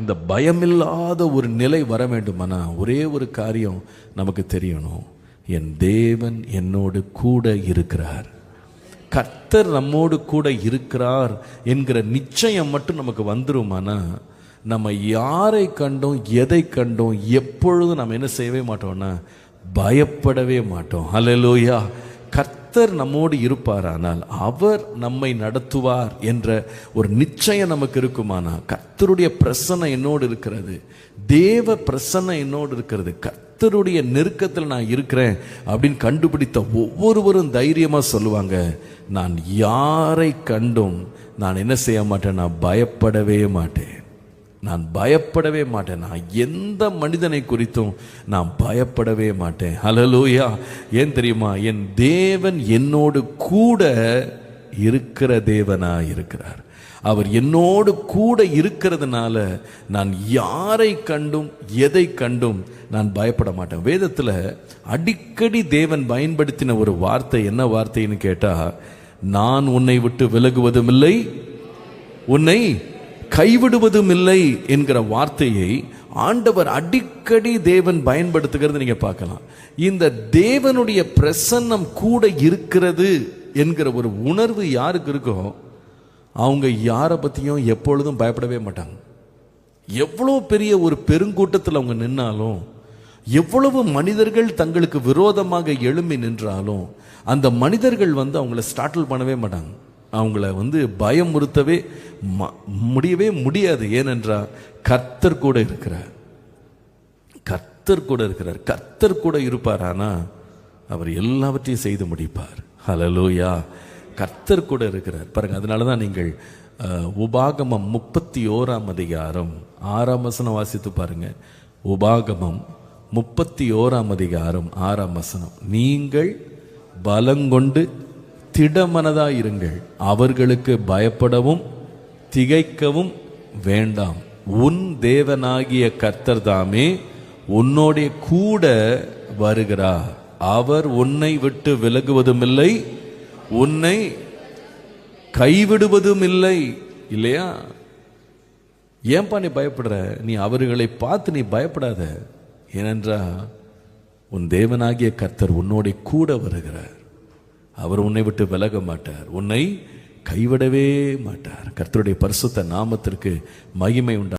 இந்த பயமில்லாத ஒரு நிலை வர வேண்டுமானா ஒரே ஒரு காரியம் நமக்கு தெரியணும். என் தேவன் என்னோடு கூட இருக்கிறார், கர்த்தர் நம்மோடு கூட இருக்கிறார் என்கிற நிச்சயம் மட்டும் நமக்கு வந்துருமானா நம்ம யாரை கண்டோம் எதை கண்டோம் எப்பொழுதும் நம்ம என்ன செய்யவே மாட்டோம்னா பயப்படவே மாட்டோம். ஹல்லேலூயா. கர்த்தர் நம்மோடு இருப்பாரானால் அவர் நம்மை நடத்துவார் என்ற ஒரு நிச்சயம் நமக்கு இருக்குமானா, கர்த்தருடைய பிரசன்னம் என்னோடு இருக்கிறது, தேவ பிரசன்னம் என்னோடு இருக்கிறது, கர்த்தருடைய நெருக்கத்தில் நான் இருக்கிறேன் அப்படின்னு கண்டுபிடித்த ஒவ்வொருவரும் தைரியமா சொல்லுவாங்க, நான் யாரை கண்டும் நான் என்ன செய்ய மாட்டேன், நான் பயப்படவே மாட்டேன், நான் பயப்படவே மாட்டேன், நான் எந்த மனிதனை குறித்தும் நான் பயப்படவே மாட்டேன். ஹல்லேலூயா. ஏன் தெரியுமா? என் தேவன் என்னோடு கூட இருக்கிற தேவனா இருக்கிறார். அவர் என்னோடு கூட இருக்கிறதுனால நான் யாரை கண்டும் எதை கண்டும் நான் பயப்பட மாட்டேன். வேதத்தில் அடிக்கடி தேவன் பயன்படுத்தின ஒரு வார்த்தை என்ன வார்த்தைன்னு கேட்டா, நான் உன்னை விட்டு விலகுவதும் இல்லை, உன்னை கைவிடுவதும் இல்லை என்கிற வார்த்தையை ஆண்டவர் அடிக்கடி தேவன் பயன்படுத்துகிறது நீங்க பார்க்கலாம். இந்த தேவனுடைய பிரசன்னம் கூட இருக்கிறது என்கிற ஒரு உணர்வு யாருக்கு இருக்கோ அவங்க யாரை பத்தியும் எப்பொழுதும் பயப்படவே மாட்டாங்க. எவ்வளோ பெரிய ஒரு பெருங்கூட்டத்தில் அவங்க நின்னாலும், எவ்வளவு மனிதர்கள் தங்களுக்கு விரோதமாக எழும்பி நின்றாலும் அந்த மனிதர்கள் அவங்கள ஸ்டார்டில் பண்ணவே மாட்டாங்க, அவங்கள பயமுறுத்தவே முடியவே முடியாது. ஏனென்றால் கர்த்தர் கூட இருக்கிறார், கர்த்தர் கூட இருக்கிறார், கர்த்தர் கூட இருப்பார். ஆனால் அவர் எல்லாவற்றையும் செய்து முடிப்பார். ஹல்லேலூயா. கர்த்தர் கூட இருக்கிறார் பாருங்க. அதனால தான் நீங்கள் உபாகமம் 31ஆம் அதிகாரம் 6ஆம் வசனம் வாசித்து பாருங்க. உபாகமம் 31ஆம் அதிகாரம் 6ஆம் வசனம், நீங்கள் பலங்கொண்டு திடமனதாயிருங்கள், அவர்களுக்கு பயப்படவும் திகைக்கவும் வேண்டாம், உன் தேவனாகிய கர்த்தர் தாமே உன்னோட கூட வருகிறார், அவர் உன்னை விட்டு விலகுவதும் இல்லை, உன்னை கைவிடுவதும் இல்லை. இல்லையா? ஏன்பா நீ பயப்படுற? நீ அவர்களை பார்த்து நீ பயப்படாத. ஏனென்றா உன் தேவனாகிய கர்த்தர் உன்னோட கூட வருகிறார், அவர் உன்னை விட்டு விலக மாட்டார், உன்னை கைவிடவே மாட்டார். கர்த்தருடைய பரிசுத்த நாமத்திற்கு மகிமை உண்டாகும்.